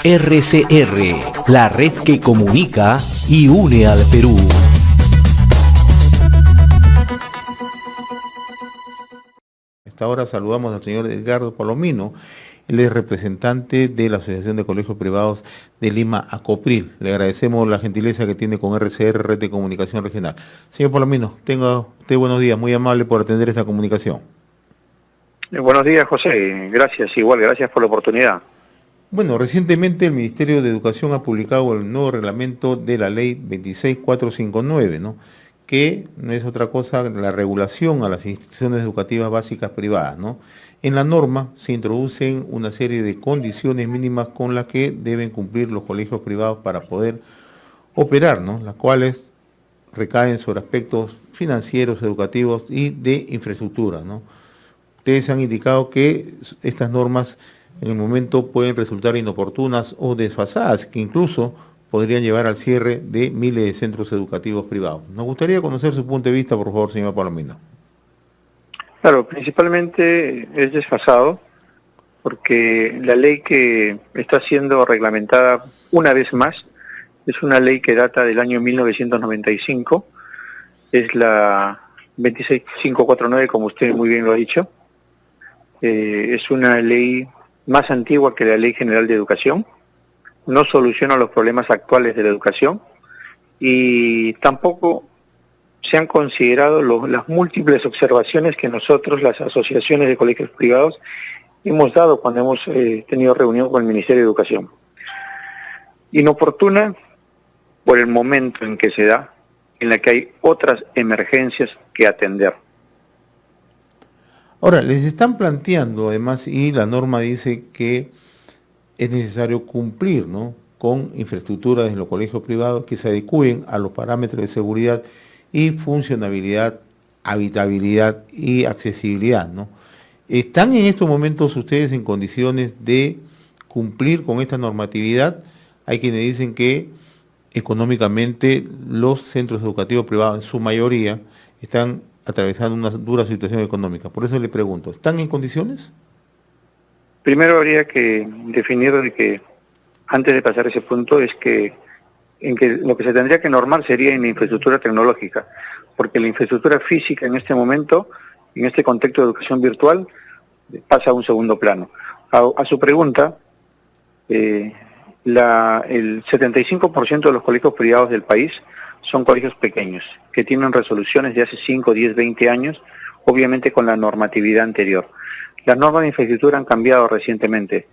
RCR, la red que comunica y une al Perú. A esta hora saludamos al señor Edgardo Palomino. Él es representante de la Asociación de Colegios Privados de Lima, ACOPRIL. Le agradecemos la gentileza que tiene con RCR, Red de Comunicación Regional. Señor Palomino, tenga usted buenos días, muy amable por atender esta comunicación. Buenos días, José. Gracias, igual, gracias por la oportunidad. Bueno, recientemente el Ministerio de Educación ha publicado el nuevo reglamento de la ley 26459, ¿no? Que no es otra cosa la regulación a las instituciones educativas básicas privadas, ¿no? En la norma se introducen una serie de condiciones mínimas con las que deben cumplir los colegios privados para poder operar, ¿no? Las cuales recaen sobre aspectos financieros, educativos y de infraestructura, ¿no? Ustedes han indicado que estas normas en el momento pueden resultar inoportunas o desfasadas, que incluso podrían llevar al cierre de miles de centros educativos privados. Nos gustaría conocer su punto de vista, por favor, señor Palomino. Claro, principalmente es desfasado porque la ley que está siendo reglamentada una vez más es una ley que data del año 1995, es la 26549, como usted muy bien lo ha dicho. Es una ley más antigua que la Ley General de Educación, no soluciona los problemas actuales de la educación y tampoco se han considerado las múltiples observaciones que nosotros, las asociaciones de colegios privados, hemos dado cuando hemos tenido reunión con el Ministerio de Educación. Inoportuna por el momento en que se da, en la que hay otras emergencias que atender. Ahora, les están planteando además, y la norma dice que es necesario cumplir, ¿no?, con infraestructuras en los colegios privados que se adecúen a los parámetros de seguridad y funcionabilidad, habitabilidad y accesibilidad, ¿no? ¿Están en estos momentos ustedes en condiciones de cumplir con esta normatividad? Hay quienes dicen que económicamente los centros educativos privados, en su mayoría, están atravesando una dura situación económica. Por eso le pregunto, ¿están en condiciones? Primero habría que definir de que, antes de pasar a ese punto, es que lo que se tendría que normar sería en la infraestructura tecnológica, porque la infraestructura física en este momento, en este contexto de educación virtual, pasa a un segundo plano. A su pregunta, el 75% de los colegios privados del país son colegios pequeños, que tienen resoluciones de hace 5, 10, 20 años, obviamente con la normatividad anterior. Las normas de infraestructura han cambiado recientemente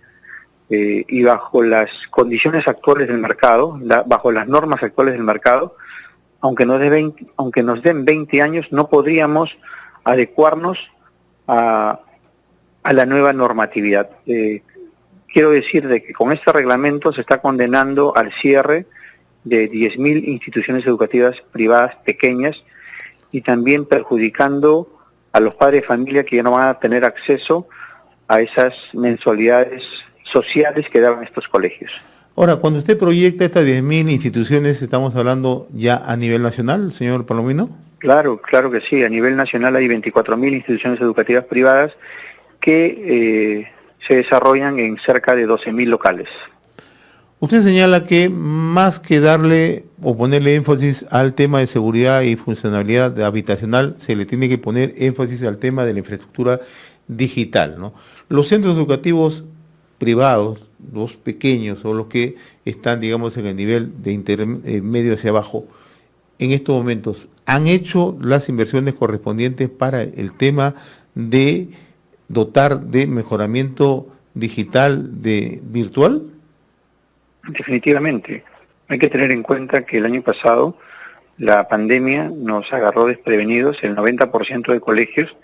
y bajo las condiciones actuales del mercado, bajo las normas actuales del mercado, aunque nos den 20 años, no podríamos adecuarnos a la nueva normatividad. Quiero decir de que con este reglamento se está condenando al cierre de 10.000 instituciones educativas privadas pequeñas y también perjudicando a los padres de familia que ya no van a tener acceso a esas mensualidades sociales que daban estos colegios. Ahora, cuando usted proyecta estas 10.000 instituciones, ¿estamos hablando ya a nivel nacional, señor Palomino? Claro que sí. A nivel nacional hay 24.000 instituciones educativas privadas que se desarrollan en cerca de 12.000 locales. Usted señala que más que darle o ponerle énfasis al tema de seguridad y funcionalidad habitacional, se le tiene que poner énfasis al tema de la infraestructura digital, ¿no? Los centros educativos privados, los pequeños o los que están, digamos, en el nivel de medio hacia abajo, en estos momentos, ¿han hecho las inversiones correspondientes para el tema de dotar de mejoramiento digital virtual? Definitivamente. Hay que tener en cuenta que el año pasado la pandemia nos agarró desprevenidos, el 90% de colegios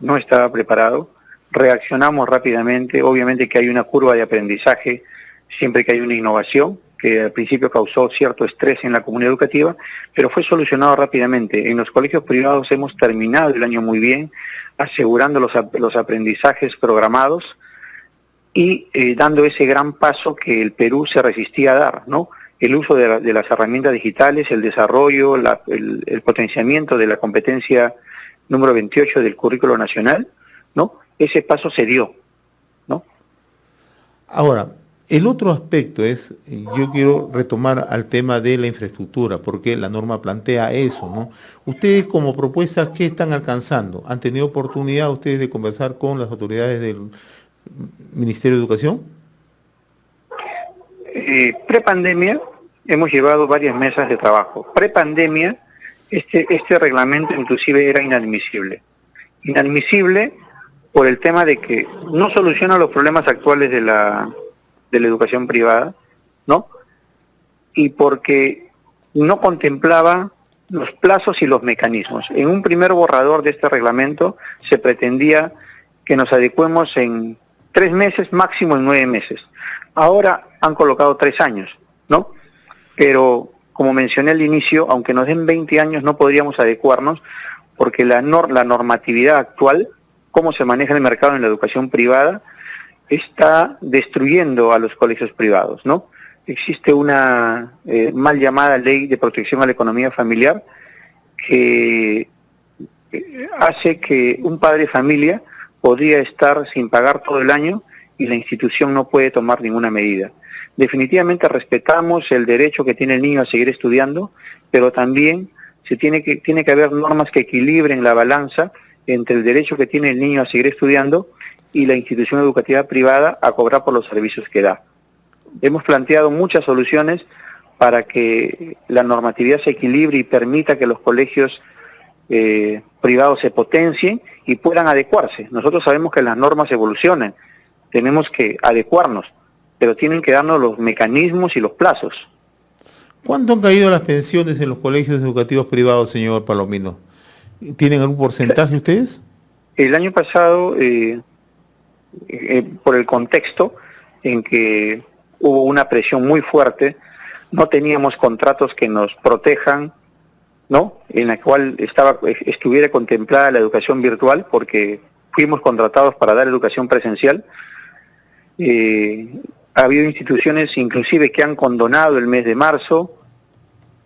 no estaba preparado, reaccionamos rápidamente, obviamente que hay una curva de aprendizaje siempre que hay una innovación, que al principio causó cierto estrés en la comunidad educativa, pero fue solucionado rápidamente. En los colegios privados hemos terminado el año muy bien, asegurando los aprendizajes programados, y dando ese gran paso que el Perú se resistía a dar, ¿no? El uso de las herramientas digitales, el desarrollo, el potenciamiento de la competencia número 28 del currículo nacional, ¿no? Ese paso se dio, ¿no? Ahora, El otro aspecto es, yo quiero retomar al tema de la infraestructura, porque la norma plantea eso, ¿no? Ustedes como propuestas, ¿qué están alcanzando? ¿Han tenido oportunidad ustedes de conversar con las autoridades del Ministerio de Educación? Prepandemia hemos llevado varias mesas de trabajo. Prepandemia, este reglamento inclusive era inadmisible. Inadmisible por el tema de que no soluciona los problemas actuales de la educación privada, ¿no? Y porque no contemplaba los plazos y los mecanismos. En un primer borrador de este reglamento se pretendía que nos adecuemos en 3 meses, máximo en 9 meses. Ahora han colocado 3 años, ¿no? Pero, como mencioné al inicio, aunque nos den 20 años no podríamos adecuarnos porque la normatividad actual, cómo se maneja el mercado en la educación privada, está destruyendo a los colegios privados, ¿no? Existe una mal llamada Ley de Protección a la Economía Familiar que hace que un padre de familia podría estar sin pagar todo el año y la institución no puede tomar ninguna medida. Definitivamente respetamos el derecho que tiene el niño a seguir estudiando, pero también tiene que haber normas que equilibren la balanza entre el derecho que tiene el niño a seguir estudiando y la institución educativa privada a cobrar por los servicios que da. Hemos planteado muchas soluciones para que la normatividad se equilibre y permita que los colegios privados se potencien y puedan adecuarse. Nosotros sabemos que las normas evolucionan, tenemos que adecuarnos, pero tienen que darnos los mecanismos y los plazos. ¿Cuánto han caído las pensiones en los colegios educativos privados, señor Palomino? ¿Tienen algún porcentaje ustedes? El año pasado, por el contexto en que hubo una presión muy fuerte, no teníamos contratos que nos protejan, ¿no? En la cual estuviera contemplada la educación virtual, porque fuimos contratados para dar educación presencial. Ha habido instituciones inclusive que han condonado el mes de marzo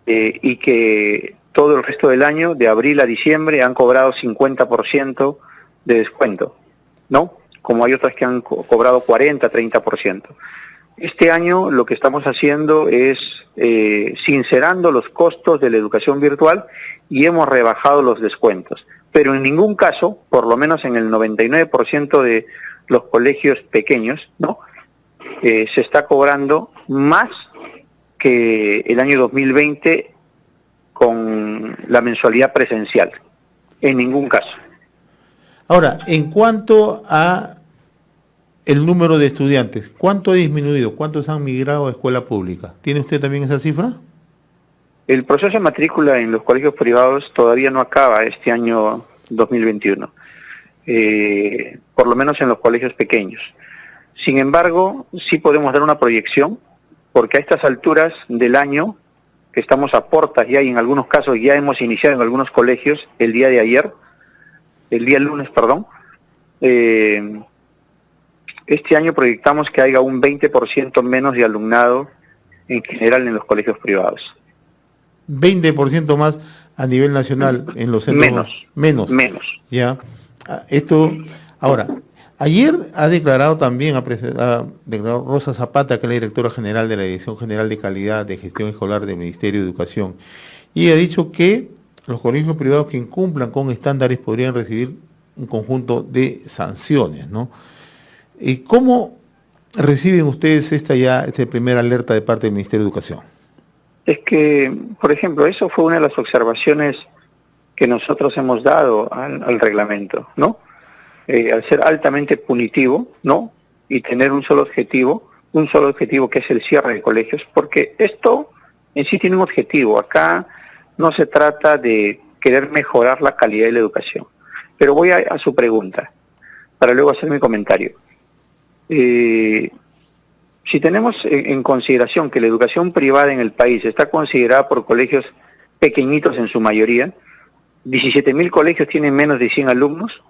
y que todo el resto del año, de abril a diciembre, han cobrado 50% de descuento, ¿no? Como hay otras que han cobrado 40, 30%. Este año lo que estamos haciendo es sincerando los costos de la educación virtual y hemos rebajado los descuentos. Pero en ningún caso, por lo menos en el 99% de los colegios pequeños, ¿no? Se está cobrando más que el año 2020 con la mensualidad presencial. En ningún caso. Ahora, en cuanto a el número de estudiantes, ¿cuánto ha disminuido? ¿Cuántos han migrado a escuela pública? ¿Tiene usted también esa cifra? El proceso de matrícula en los colegios privados todavía no acaba este año 2021, por lo menos en los colegios pequeños. Sin embargo, sí podemos dar una proyección, porque a estas alturas del año, que estamos a puertas ya y en algunos casos ya hemos iniciado en algunos colegios el día lunes, este año proyectamos que haya un 20% menos de alumnado en general en los colegios privados. 20% más a nivel nacional en los centros. Menos. Ya. Ahora, ayer ha declarado también, ha declarado Rosa Zapata, que es la directora general de la Dirección General de Calidad de Gestión Escolar del Ministerio de Educación, y ha dicho que los colegios privados que incumplan con estándares podrían recibir un conjunto de sanciones, ¿no? ¿Y cómo reciben ustedes esta primera alerta de parte del Ministerio de Educación? Es que, por ejemplo, eso fue una de las observaciones que nosotros hemos dado al reglamento, ¿no? Al ser altamente punitivo, ¿no? Y tener un solo objetivo que es el cierre de colegios, porque esto en sí tiene un objetivo. Acá no se trata de querer mejorar la calidad de la educación. Pero voy a su pregunta, para luego hacer mi comentario. Si tenemos en consideración que la educación privada en el país está considerada por colegios pequeñitos en su mayoría, 17.000 colegios tienen menos de 100 alumnos,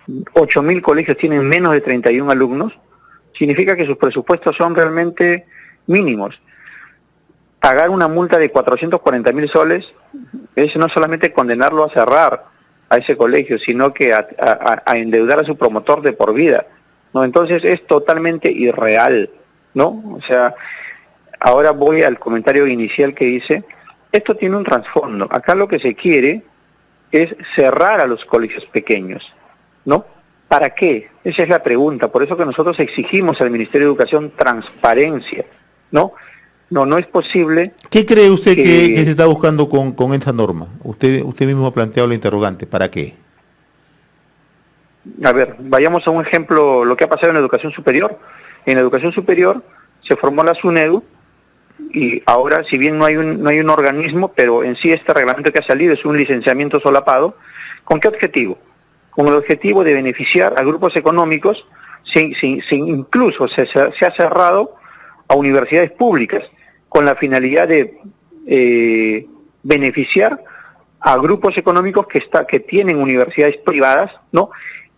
8.000 colegios tienen menos de 31 alumnos, significa que sus presupuestos son realmente mínimos. Pagar una multa de 440.000 soles es no solamente condenarlo a cerrar a ese colegio, sino que a endeudar a su promotor de por vida, ¿no? Entonces es totalmente irreal ¿no? O sea, ahora voy al comentario inicial que dice, esto tiene un trasfondo. Acá lo que se quiere es cerrar a los colegios pequeños, ¿no? ¿Para qué? Esa es la pregunta. Por eso que nosotros exigimos al Ministerio de Educación transparencia, ¿no? No es posible. ¿Qué cree usted que se está buscando con esta norma? Usted mismo ha planteado la interrogante. ¿Para qué? A ver, vayamos a un ejemplo, lo que ha pasado en la educación superior. En la educación superior se formó la SUNEDU y ahora, si bien no hay un organismo, pero en sí este reglamento que ha salido es un licenciamiento solapado. ¿Con qué objetivo? Con el objetivo de beneficiar a grupos económicos, incluso se ha cerrado a universidades públicas, con la finalidad de beneficiar a grupos económicos que tienen universidades privadas, ¿no?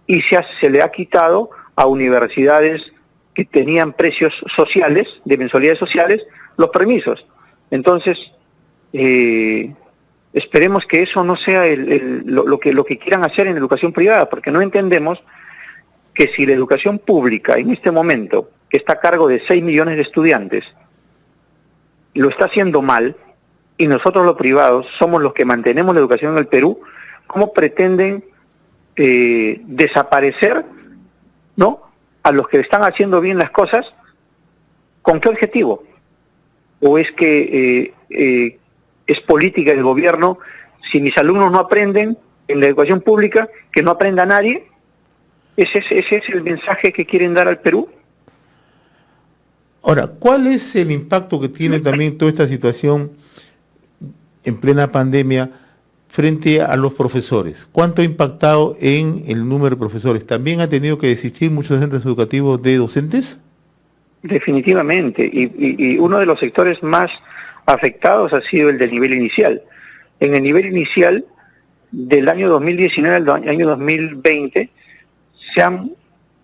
Y se le ha quitado a universidades que tenían precios sociales, de mensualidades sociales, los permisos. Entonces, esperemos que eso no sea lo que quieran hacer en educación privada, porque no entendemos que si la educación pública en este momento, que está a cargo de 6 millones de estudiantes, lo está haciendo mal, y nosotros los privados somos los que mantenemos la educación en el Perú, ¿cómo pretenden desaparecer, ¿no?, a los que están haciendo bien las cosas? ¿Con qué objetivo? ¿O es que es política del gobierno? Si mis alumnos no aprenden en la educación pública, que no aprenda nadie. ¿Ese es el mensaje que quieren dar al Perú? Ahora, ¿cuál es el impacto que tiene también toda esta situación en plena pandemia frente a los profesores? ¿Cuánto ha impactado en el número de profesores? ¿También ha tenido que desistir muchos centros educativos de docentes? Definitivamente, y uno de los sectores más afectados ha sido el del nivel inicial. En el nivel inicial, del año 2019 al año 2020,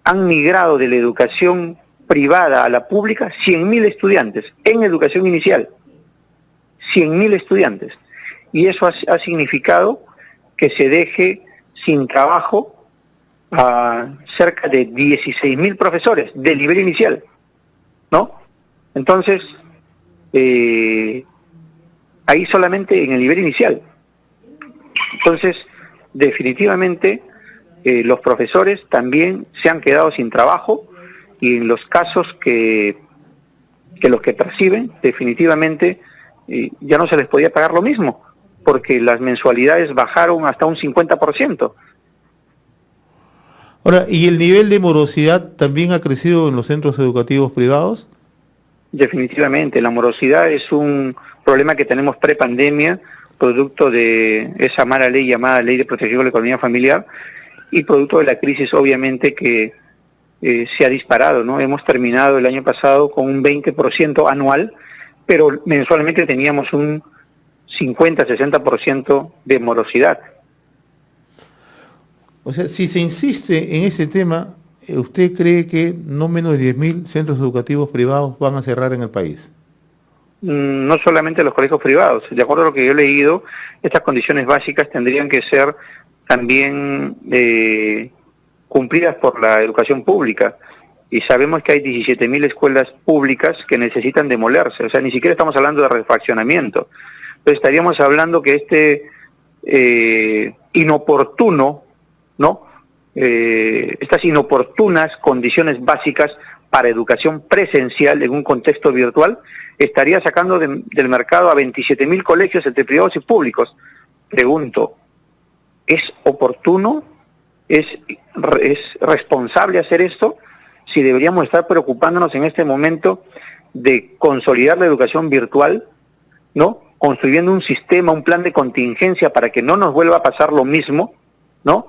han migrado de la educación privada a la pública 100.000 estudiantes en educación inicial. 100.000 estudiantes. Y eso ha significado que se deje sin trabajo a cerca de 16.000 profesores del nivel inicial, ¿no? Entonces, ahí solamente en el nivel inicial. Entonces, definitivamente, los profesores también se han quedado sin trabajo, y en los casos que los que perciben, definitivamente, ya no se les podía pagar lo mismo, porque las mensualidades bajaron hasta un 50%. Ahora, ¿y el nivel de morosidad también ha crecido en los centros educativos privados? Definitivamente, la morosidad es un problema que tenemos pre-pandemia, producto de esa mala ley llamada Ley de Protección de la Economía Familiar, y producto de la crisis, obviamente, que se ha disparado, ¿no? Hemos terminado el año pasado con un 20% anual, pero mensualmente teníamos un 50-60% de morosidad. O sea, si se insiste en ese tema, ¿usted cree que no menos de 10.000 centros educativos privados van a cerrar en el país? No solamente los colegios privados. De acuerdo a lo que yo he leído, estas condiciones básicas tendrían que ser también cumplidas por la educación pública. Y sabemos que hay 17.000 escuelas públicas que necesitan demolerse. O sea, ni siquiera estamos hablando de refaccionamiento. Entonces estaríamos hablando que inoportuno, ¿no? Estas inoportunas condiciones básicas para educación presencial en un contexto virtual estaría sacando del mercado a 27.000 colegios entre privados y públicos. Pregunto, ¿es oportuno? ¿Es responsable hacer esto? Si deberíamos estar preocupándonos en este momento de consolidar la educación virtual, ¿no? Construyendo un sistema, un plan de contingencia para que no nos vuelva a pasar lo mismo, ¿no?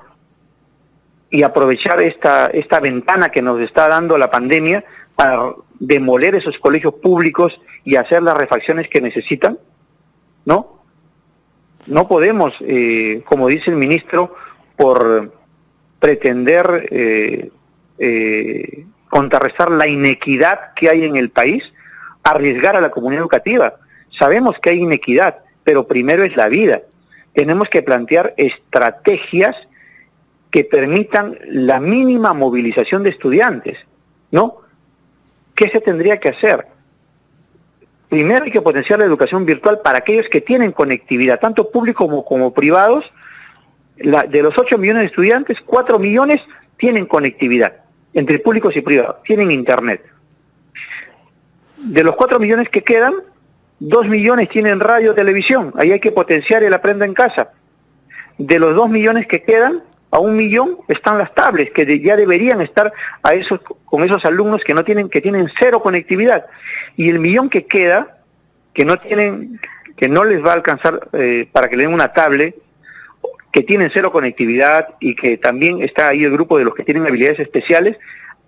Y aprovechar esta ventana que nos está dando la pandemia para demoler esos colegios públicos y hacer las refacciones que necesitan, ¿no? No podemos, como dice el ministro, por pretender contrarrestar la inequidad que hay en el país, arriesgar a la comunidad educativa. Sabemos que hay inequidad, pero primero es la vida. Tenemos que plantear estrategias que permitan la mínima movilización de estudiantes, ¿no? ¿Qué se tendría que hacer? Primero hay que potenciar la educación virtual para aquellos que tienen conectividad, tanto públicos como privados. De los 8 millones de estudiantes, 4 millones tienen conectividad, entre públicos y privados, tienen internet. De los 4 millones que quedan, 2 millones tienen radio o televisión, ahí hay que potenciar el aprenda en casa. De los 2 millones que quedan, a 1 millón están las tablets, que ya deberían estar con esos alumnos que tienen cero conectividad. Y el millón que queda, que no les va a alcanzar para que le den una tablet, que tienen cero conectividad y que también está ahí el grupo de los que tienen habilidades especiales,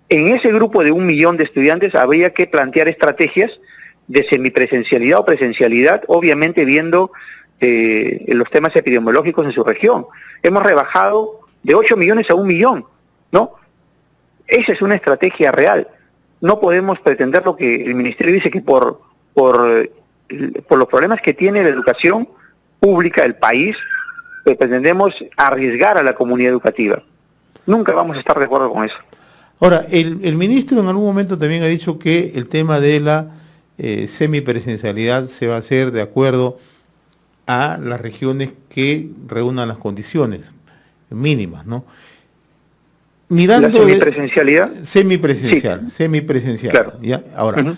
en ese grupo de 1 millón de estudiantes habría que plantear estrategias de semipresencialidad o presencialidad, obviamente viendo los temas epidemiológicos en su región. Hemos rebajado de 8 millones a 1 millón, ¿no? Esa es una estrategia real. No podemos pretender lo que el Ministerio dice, que por los problemas que tiene la educación pública del país, pretendemos arriesgar a la comunidad educativa. Nunca vamos a estar de acuerdo con eso. Ahora, el ministro en algún momento también ha dicho que el tema de la semipresencialidad se va a hacer de acuerdo a las regiones que reúnan las condiciones mínimas, ¿no? Mirando ¿La semipresencialidad? Semipresencial, Sí. semipresencial. Claro. ¿Ya? Ahora,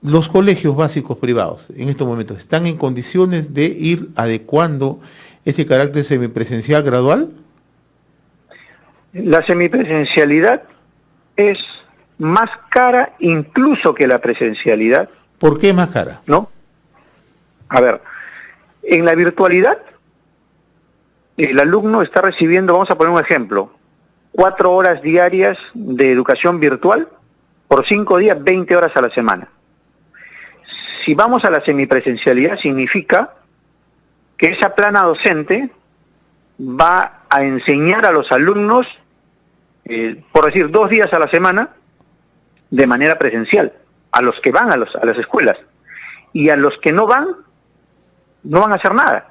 los colegios básicos privados en estos momentos están en condiciones de ir adecuando ese carácter semipresencial gradual. La semipresencialidad es más cara incluso que la presencialidad. ¿Por qué es más cara? ¿No? A ver, en la virtualidad, el alumno está recibiendo, vamos a poner un ejemplo, 4 horas diarias de educación virtual, por 5 días, 20 horas a la semana. Si vamos a la semipresencialidad, significa que esa plana docente va a enseñar a los alumnos, por decir, 2 días a la semana, de manera presencial, a los que van a las escuelas. Y a los que no van a hacer nada,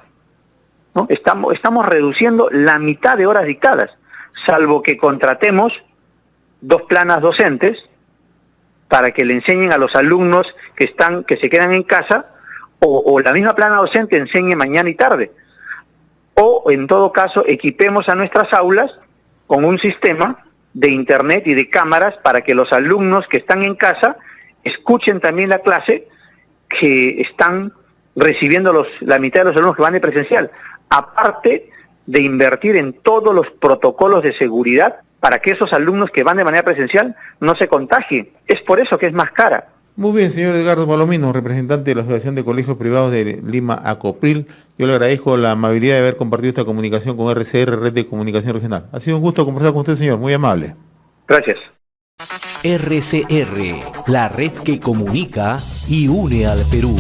¿no? Estamos reduciendo la mitad de horas dictadas, salvo que contratemos 2 planas docentes para que le enseñen a los alumnos que se quedan en casa, o la misma plana docente enseñe mañana y tarde. O, en todo caso, equipemos a nuestras aulas con un sistema de internet y de cámaras para que los alumnos que están en casa escuchen también la clase que están recibiendo la mitad de los alumnos que van de presencial. Aparte de invertir en todos los protocolos de seguridad para que esos alumnos que van de manera presencial no se contagien. Es por eso que es más cara. Muy bien, señor Edgardo Palomino, representante de la Asociación de Colegios Privados de Lima, ACOPRIL. Yo le agradezco la amabilidad de haber compartido esta comunicación con RCR, Red de Comunicación Regional. Ha sido un gusto conversar con usted, señor. Muy amable. Gracias. RCR, la red que comunica y une al Perú.